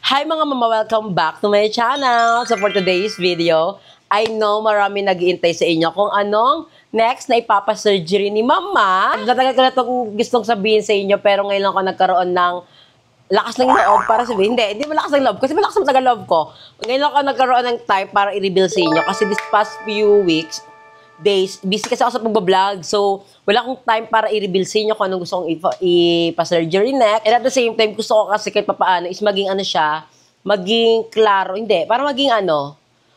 Hi mga mama, welcome back to my channel. So for today's video, I know marami nag-iintay sa inyo kung anong next na ipapasurgery ni mama. Natagal ko na itong gustong sabihin sa inyo pero ngayon lang ako nagkaroon ng lakas ng loob para sabihin. Hindi malakas ng loob kasi malakas ng taga-loob ko. Ngayon lang ako nagkaroon ng time para i-reveal sa inyo kasi this past few days, busy kasi ako sa pag-vlog. So, wala akong time para i-reveal sa inyo kung anong gusto kong ipa-surgery next. And at the same time, gusto ko kasi kahit papaano is maging ano siya, maging klaro. Hindi, para maging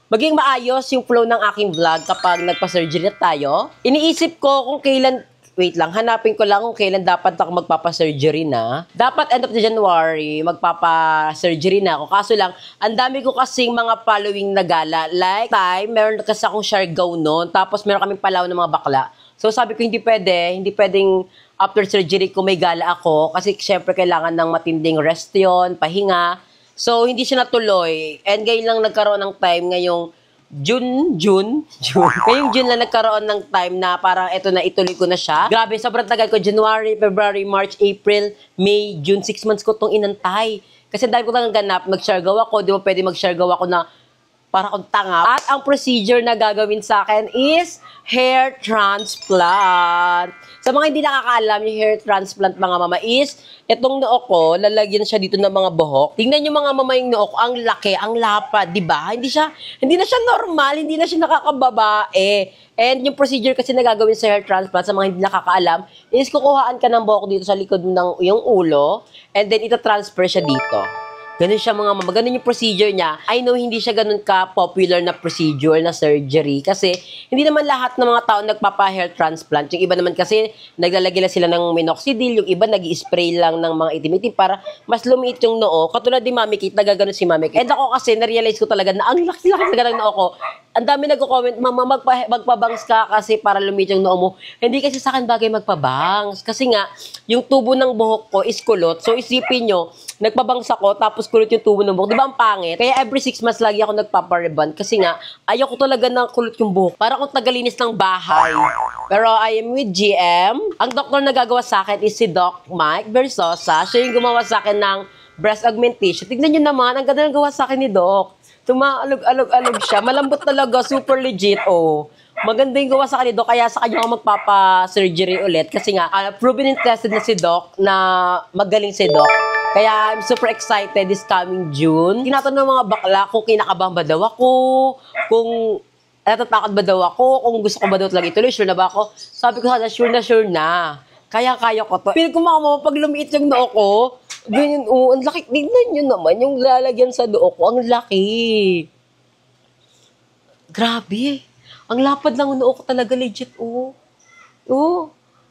maging maayos yung flow ng aking vlog kapag nagpa-surgery na tayo. Iniisip ko kung kailan, wait lang, hanapin ko lang kung kailan dapat ako magpapa-surgery na. Dapat end of the January, magpapa-surgery na ako. Kaso lang, ang dami ko kasing mga following na gala. Like, meron kasi akong Siargao noon, tapos meron kaming Palaw ng mga bakla. So sabi ko, hindi pwedeng after surgery ko may gala ako. Kasi syempre kailangan ng matinding rest yun, pahinga. So hindi siya natuloy. And ngayon lang nagkaroon ng time ngayong June. Ngayong June lang nagkaroon ng time na parang eto na ituloy ko na siya. Grabe, sobrang tagal ko. January, February, March, April, May, June, 6 months ko itong inantay. Kasi dahil ko lang ganap, mag-Siargao ako. Di ba pwede mag-Siargao ako na para akong tanga. At ang procedure na gagawin sa akin is hair transplant. Sa mga hindi nakakaalam, yung hair transplant mga mama is, itong noo ko, lalagyan siya dito ng mga buhok. Tingnan nyo mga mama yung noo ko, ang laki, ang lapad, di ba? Hindi na siya normal, hindi na siya nakakababae. And yung procedure kasi na gagawin sa hair transplant, sa mga hindi nakakaalam, is kukuhaan ka ng buhok dito sa likod ng yung ulo, and then ita-transfer siya dito. Ganun siya mga mama. Ganun yung procedure niya. I know hindi siya ganun ka-popular na procedure na surgery kasi hindi naman lahat ng mga tao nagpapa-hair transplant. Yung iba naman kasi naglalagay lang sila ng minoxidil, yung iba nag-i-spray lang ng mga itim-itim para mas lumiit yung noo. Katulad ni Mami Kate, nagaganon si Mami Kate. And ako kasi, na-realize ko talaga na ang laki-laki talaga ng noo ko. Ang dami nagko-comment, mama, magpabangs ka kasi para lumiit yung noo mo. Hindi kasi sa akin bagay magpabangs. Kasi nga, yung tubo ng buhok ko is kulot. So isipin nyo, nagpabangs ako, tapos kulot yung tubo ng buhok. Di ba ang pangit? Kaya every 6 months lagi ako nagpapareband. Kasi nga, ayaw ko talaga ng kulot yung buhok. Para akong tagalinis ng bahay. Pero I am with GM. Ang doktor na gagawa sa akin is si Doc Mike Versosa. Siya yung gumawa sa akin ng breast augmentation. Tignan nyo naman, ang ganda ng gawa sa akin ni Doc. Tumaalog-alog siya. Malambot talaga, super legit, oh. Maganda yung gawa sa kanito, kaya sa kanya ako magpapa-surgery ulit. Kasi nga, proven and tested na si Doc, na magaling si Doc. Kaya I'm super excited this coming June. Tinatanong ng mga bakla kung kinakabahan ba daw ako, kung natatakot ba daw ako, kung gusto ko ba daw talaga ituloy, sure na ba ako? Sabi ko sana, sure na. Kaya ko to. Piling ko mga mama, pag lumiit yung noo ko, ganyan, ang laki. Tignan nyo naman, yung lalagyan sa noo ko, ang laki. Grabe. Ang lapad ng noo ko talaga, legit, oh.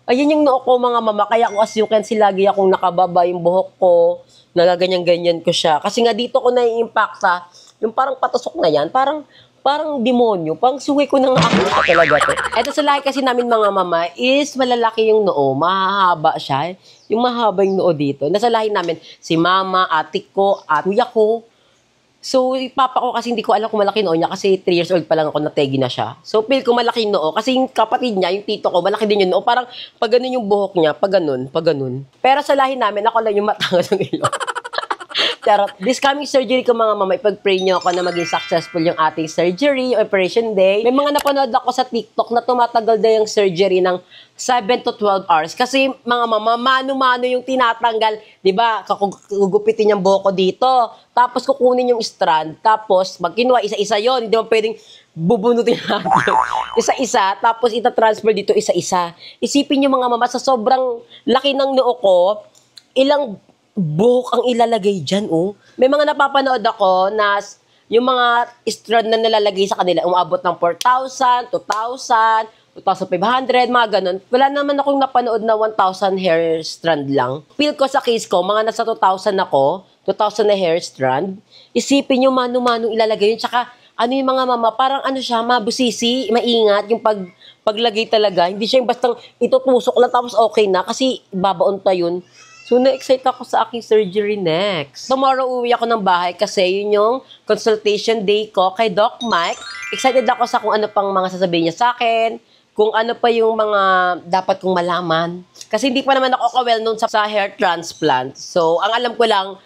Ayan yung noo ko, mga mama. Kaya ako, as you can see, lagi akong nakababa yung buhok ko. Nagaganyan-ganyan ko siya. Kasi nga dito ko na-impact sa, yung parang patusok na yan, parang demonyo. Pang suwi ko na nga ako talaga to. Eto sa lahi kasi namin mga mama is malalaki yung noo. Mahahaba siya. Yung mahaba yung noo dito. Nasa lahi namin si mama, atik ko, at kuya ko. So, papa ko kasi hindi ko alam kung malaki noo niya kasi 3 years old pa lang ako nategi na siya. So, feel ko malaki yung noo kasi yung kapatid niya, yung tito ko, malaki din yung noo. Parang pag ganun yung buhok niya, pag ganun. Pero sa lahi namin, ako lang yung matangos ng ilong. Charot. This coming surgery ko mga mama, ipag-pray nyo ako na maging successful yung ating surgery, operation day. May mga napanood ako sa TikTok na tumatagal na yung surgery ng 7 to 12 hours. Kasi mga mama, mano-mano yung tinatanggal. Diba? Gugupitin yung buhok ko dito. Tapos kukunin yung strand. Tapos magkinuha, isa-isa yon. Hindi mo pwedeng bubunutin natin. Isa-isa. Tapos itatransfer dito isa-isa. Isipin nyo mga mama, sa sobrang laki ng noo ko, ilang buhok ang ilalagay dyan, oh. May mga napapanood ako na yung mga strand na nalalagay sa kanila, umabot ng 4,000, 2,000, 2,500, mga ganun. Wala naman akong napanood na 1,000 hair strand lang. Feel ko sa case ko, mga nasa 2,000 ako, 2,000 na hair strand. Isipin nyo, mano-mano ilalagay yun. Tsaka, ano yung mga mama, parang ano siya, mabusisi, maingat, yung paglagay talaga. Hindi siya yung bastang itutusok lang tapos okay na, kasi babaon pa yun. So, na-excite ako sa aking surgery next. Tomorrow, uwi ako ng bahay kasi yun yung consultation day ko kay Doc Mike. Excited ako sa kung ano pang mga sasabihin niya sa akin, kung ano pa yung mga dapat kong malaman. Kasi hindi pa naman ako well known sa hair transplant. So, ang alam ko lang,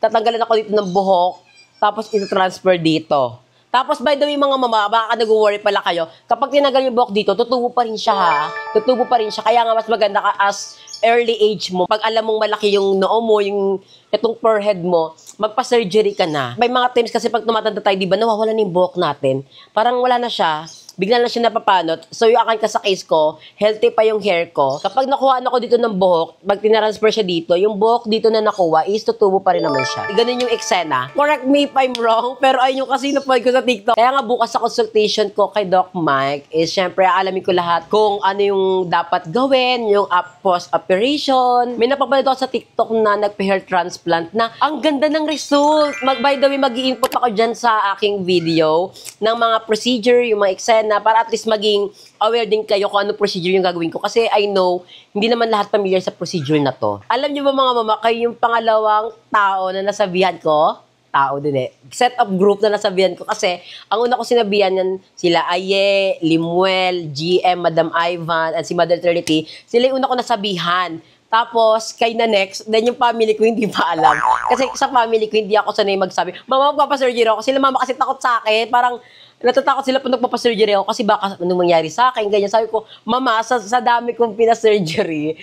tatanggalan ako dito ng buhok, tapos ito-transfer dito. Tapos, by the way, mga mama, baka nag-worry pala kayo, kapag tinanggal yung buhok dito, tutubo pa rin siya, ha? Tutubo pa rin siya. Kaya nga, mas maganda ka as early age mo. Pag alam mong malaki yung noo mo, yung itong forehead mo, magpa-surgery ka na. May mga times kasi pag tumatanda tayo, di ba, nawawala na yung buhok natin. Parang wala na siya. Bigla na siya napapanot. So, yung akin ka sa case ko, healthy pa yung hair ko. Kapag nakuhaan ako dito ng buhok, pag tinransfer siya dito, yung buhok dito na nakuha, is tutubo pa rin naman siya. Ganun yung eksena. Correct me if I'm wrong, pero ayun yung kasi napanood ko sa TikTok. Kaya nga bukas sa consultation ko kay Doc Mike, is syempre alamin ko lahat kung ano yung dapat gawin, yung post-operation. May napapanood ako sa TikTok na nagpa-hair transplant na ang ganda ng result. By the way, mag-i-input ako dyan sa aking video ng mga procedure, yung mga eksena, na para at least maging aware din kayo kung ano procedure yung gagawin ko. Kasi I know, hindi naman lahat familiar sa procedure na to. Alam niyo ba mga mama, kayo yung pangalawang tao na nasabihan ko, tao din eh, set of group na nasabihan ko. Kasi ang una ko sinabihan yan, sila Aye, Limuel, GM, Madam Ivan, at si Mother Trinity, sila yung una ko nasabihan. Tapos, kay na next, then yung family ko hindi pa alam. Kasi sa family ko, hindi ako sanay magsabi, mama, magpapasurgery ako. Sila mama kasi takot sa akin. Parang, natatakot sila pag nagpapasurgery ako kasi baka anong mangyari sa akin. Ganyan, sabi ko, mama, sa dami kong pinasurgery,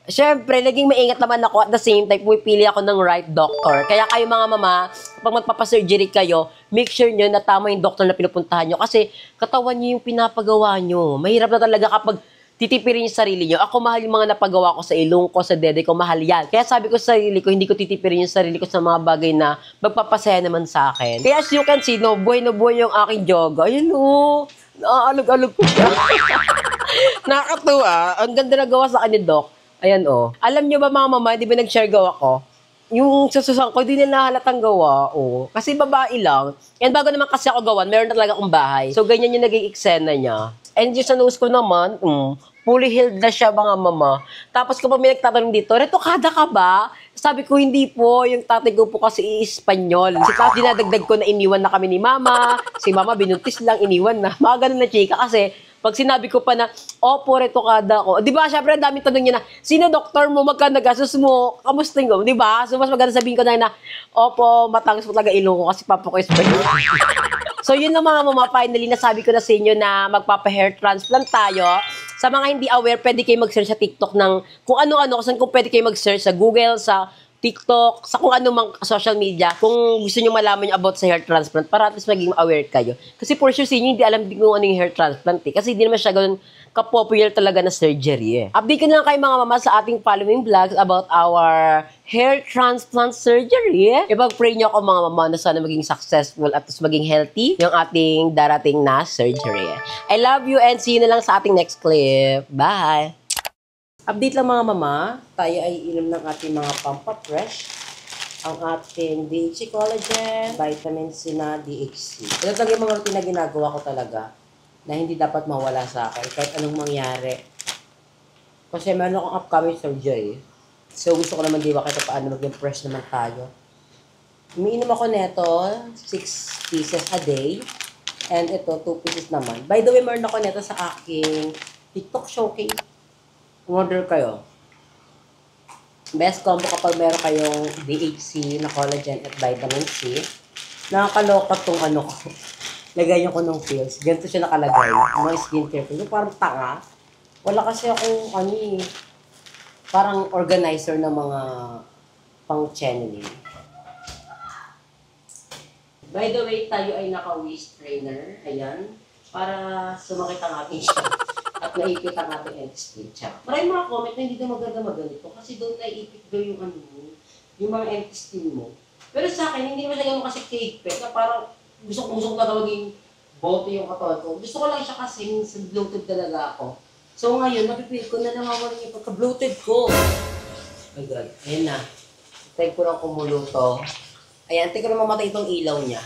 syempre, naging maingat naman ako at the same time, pumipili ako ng right doctor. Kaya kayo mga mama, pag magpapasurgery kayo, make sure nyo na tama yung doctor na pinupuntahan nyo. Kasi katawan nyo yung pinapagawa nyo. Mahirap na talaga kapag titipirin yung sarili nyo. Ako, mahal yung mga napagawa ko sa ilong ko, sa dede ko, mahal yan. Kaya sabi ko sa sarili ko, hindi ko titipirin yung sarili ko sa mga bagay na magpapasaya naman sa akin. Kaya as you can see, no buhay yung aking joga. Ayun o, naaalog-alog ko siya. Nakakatuwa. Ang ganda na gawa sa akin ni Doc. Ayan o. Alam nyo ba mga mama, di ba nag-share gawa ko? Yung sususan ko, hindi nila halatang gawa. O. Kasi babae lang. Yan bago naman kasi ako gawan, meron na talaga akong bahay. So, ganyan yung naging eksena niya. And yung sa nose ko naman, fully healed na siya mga mama. Tapos kapag may nagtatanong dito, retokada ka ba? Sabi ko, hindi po. Yung tatay ko po kasi Espanyol. Tapos dinadagdag ko na iniwan na kami ni mama. Si mama binuntis lang, iniwan na. Mga ganun na chika kasi pag sinabi ko pa na, opo, retokada ko. Di ba, syempre, ang daming tanong niya na, sino doktor mo, magkano gastos mo, kamusta mo, di ba? So, mas maganda sabihin ko na, opo, matangos po talaga ilong ko kasi papa ko Espanyol. So, yun na mga mama, finally, nasabi ko na sa inyo na magpapa-hair transplant tayo. Sa mga hindi aware, pwede kayo mag-search sa TikTok ng kung ano-ano, kung pwede kayo mag-search sa Google, sa TikTok, sa kung ano mang social media, kung gusto nyo malaman nyo about sa hair transplant, para at least maging aware kayo. Kasi for sure, sa inyo, hindi alam din kung ano yung hair transplant eh. Kasi hindi naman siya ganun ka-popular talaga na surgery eh. Update ko na lang kayo mga mama sa ating following vlogs about our hair transplant surgery. Ipag-pray nyo ako mga mama na sana maging successful at maging healthy yung ating darating na surgery. I love you and see you na lang sa ating next clip. Bye! Update lang mga mama, tayo ay inom ng ating mga Pampa Fresh, ang ating DHC Collagen, vitamin C na DHC. Ito talaga yung mga routine na ginagawa ko talaga na hindi dapat mawala sa akin kahit anong mangyari. Kasi meron akong upcoming surgery. So gusto ko naman di ba kahit paano maging fresh naman tayo. Umiinom ako neto, 6 pieces a day. And ito, 2 pieces naman. By the way, meron ako neto sa aking TikTok showcase. Order kayo. Best combo kapag meron kayong DHC na collagen at vitamin C. Nakakaloka tong ano ko. Lagayan ko ng pills. Ganito siya nakalagay. Mga skincare ko. Parang tanga. Wala kasi akong parang organizer ng mga pang-channeling. By the way, tayo ay naka-waist trainer. Ayan. Para sumakit ang ating siya. At naipit ang ating end-skin. Maraming mga comment na hindi na maganda ganito kasi doon naipit daw yung yung mga end-skin mo. Pero sa akin, hindi naman siya gano'n kasi kaipit na parang busok-busok na maging bote yung katawan ko. Gusto ko lang siya kasi bloated talaga ako. So ngayon, napipil ko na namamaling yung pagka-bloated ko. Oh my God. Ayan na. Try ko lang kumuluto. Ayan, try ko na mamatay itong ilaw niya.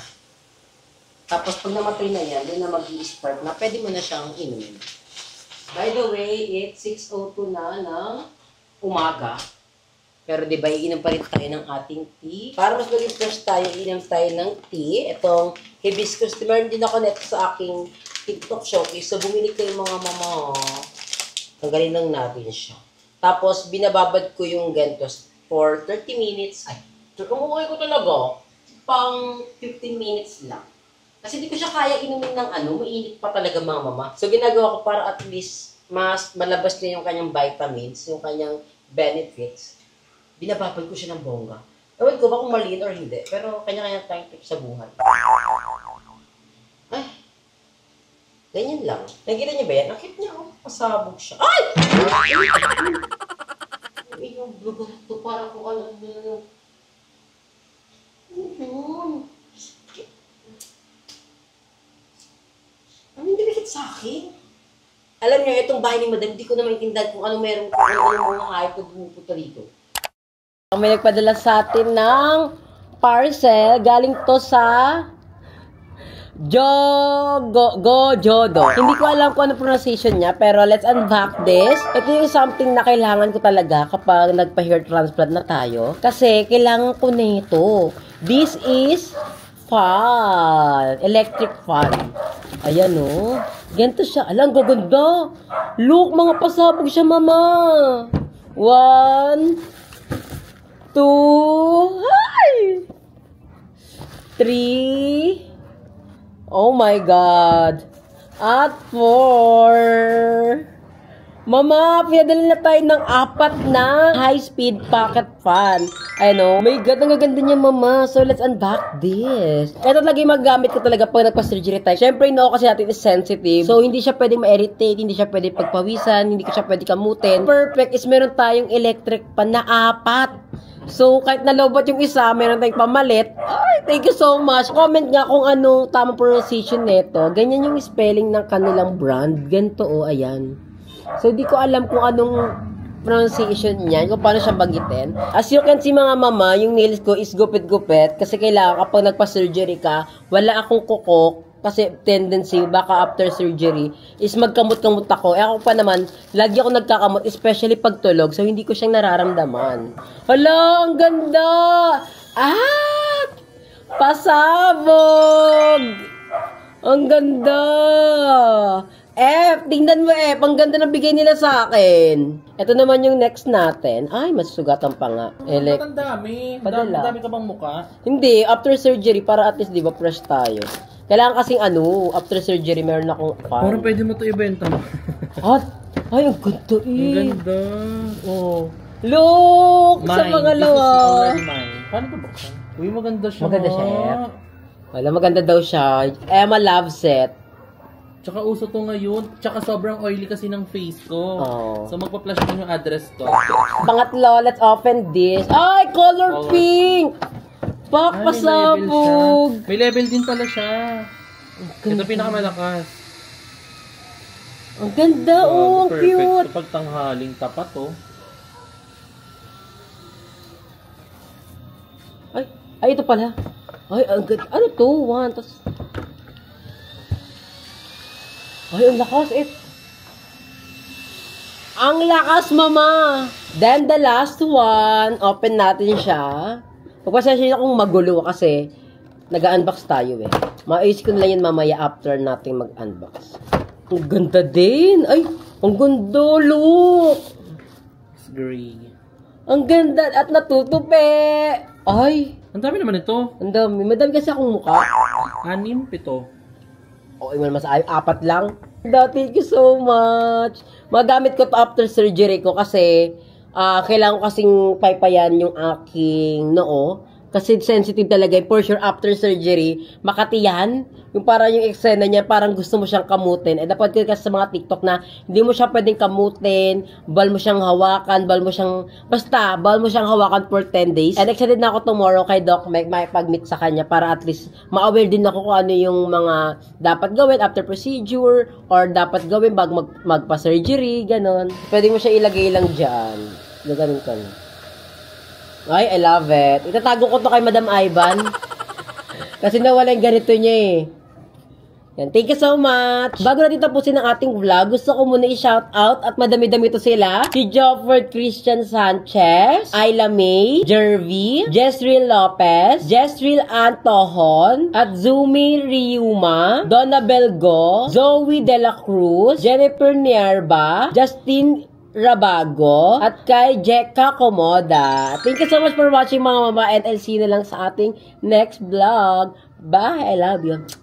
Tapos pag namatay na yan, doon na mag-i-spark na pwede mo na siyang inumin. By the way, it's 6:02 na ng umaga. Pero di ba, iinom pa rin tayo ng ating tea. Para mas maging fresh tayo, iinom tayo ng tea. Itong hibiscus tea. Meron din ako neto sa aking TikTok showcase. So, bumili kayo mga mama. Tanggalin lang natin siya. Tapos, binababad ko yung gantos for 30 minutes. Ay, So, kung okay ko talaga, pang 15 minutes lang. Kasi hindi ko siya kaya inumin ng mainit pa talaga mga mama. So, ginagawa ko para at least mas malabas niya yung kanyang vitamins, yung kanyang benefits. Binababad ko siya ng bongga. Ewan ko ba kung maliit or hindi, pero kanya-kanya tayong tips sa buhay. Ay, ganyan lang. Nakikita niyo ba yan? Nakita niya, pasabog siya. Ay! Ay, yung lugar to, parang kung ano. Ano yung dinikit sa akin? Alam niyo, itong bahay ni Madam, hindi ko na maintindihan kung ano meron kung ano mga hayop na bumupunta dito. May nagpadala sa atin ng parcel. Galing to sa Jodo. Hindi ko alam kung ano pronunciation niya, pero let's unpack this. Ito yung something na kailangan ko talaga kapag nagpa-hair transplant na tayo. Kasi kailangan ko nito. This is fan. Electric fan. Ayan o. Ganito siya. Alang, gaganda. Look, mga pasabog siya, mama. 1, 2, 3. Oh my God. At 4. Mama, pinadala na tayo ng 4 na high-speed pocket fan. Ano? My God, ang gaganda niya, mama. So, let's unbox this. Ito talaga yung magagamit ko talaga pag nagpa-surgery tayo. Siyempre, kasi natin is sensitive. So, hindi siya pwedeng ma-irritate, hindi siya pwedeng pagpawisan, hindi ko siya pwedeng kamutin. Perfect is meron tayong electric pan na 4. So, kahit nalobot yung isa, meron tayong pamalit. Ay, thank you so much. Comment nga kung ano tamang pronunciation nito. Ganyan yung spelling ng kanilang brand. Ganito, ayan. So, di ko alam kung anong pronunciation niya, kung paano siya bagitin. As you can see mga mama, yung nails ko is gupit-gupit kasi kailangan kapag nagpa-surgery ka, wala akong kukok kasi tendency, baka after surgery, is magkamot-kamot ako. Eh ako pa naman, lagi ako nagkakamot, especially pag tulog, so hindi ko siyang nararamdaman. Hala, ang ganda! Ah! Pasabog! Ang ganda! Tingnan mo ang ganda ng bigay nila sa akin. Ito naman yung next natin. Ay, masugatan pa nga. Ang dami. Dami ka bang muka? Hindi, after surgery, para at least, di ba, fresh tayo. Kailangan kasing after surgery, meron akong fan. Parang pwede mo ito ibenta mo. Ay, ang ganda Ang ganda. Oh. Look! Sa mga lawa. Paano ito buksan? Uy, maganda siya. Maganda siya, Wala, maganda daw siya. Emma Love Set. Tsaka uso to ngayon. Tsaka sobrang oily kasi ng face ko. Oh. So magpa-flash ko yung address ko. Pangatlo, let's open this. Ay, color pink! Pasabog! May level din pala siya. Ito pinakamalakas. Ang ganda, ang perfect. cute! Kapag tanghaling tapat, Ay, ito pala. Ay, ang ganda. Ano to? 1, tas... Ay, ang lakas, Ang lakas, mama! Then, the last one, open natin siya. Pagpasensya kung magulo kasi nag-unbox tayo Maayos ko na lang yan mamaya after natin mag-unbox. Ang ganda din! Ay, ang ganda, look! It's gray. Ang ganda at natutupi! Ay! Ang dami naman ito. Ang dami. Madami kasi akong mukha. 6, 7. Okay, mas 4 lang. Thank you so much. Magamit ko to after surgery ko kasi kailangan ko kasing paypayan yung aking noo. Kasi sensitive talaga. For sure, after surgery, makati yan. Yung parang yung eksena niya, parang gusto mo siyang kamutin. Dapat ko kasi sa mga TikTok na hindi mo siya pwedeng kamutin, bal mo siyang hawakan, bal mo siyang hawakan for 10 days. And excited na ako tomorrow kay Doc Meg, makipag-meet sa kanya para at least ma-aware din ako kung ano yung mga dapat gawin after procedure or dapat gawin bago magpa-surgery, ganon. Pwede mo siya ilagay lang dyan. Ganun ka na. Ay, I love it. Itatago ko to kay Madam Ivan. Kasi nawala yung ganito niya Yan, thank you so much. Bago natin tapusin ang ating vlog, gusto ko muna i-shout out at madami-dami to sila. Si Jofford Christian Sanchez, Ayla May, Jervy, Jessril Lopez, Jessril Antohon, at Zumi Riuma, Donna Belgo, Zoe De La Cruz, Jennifer Nierba, Justin Rabago at kay Jekka Komoda. Thank you so much for watching mga mama, and I'll see you na lang sa ating next vlog. Bye! I love you.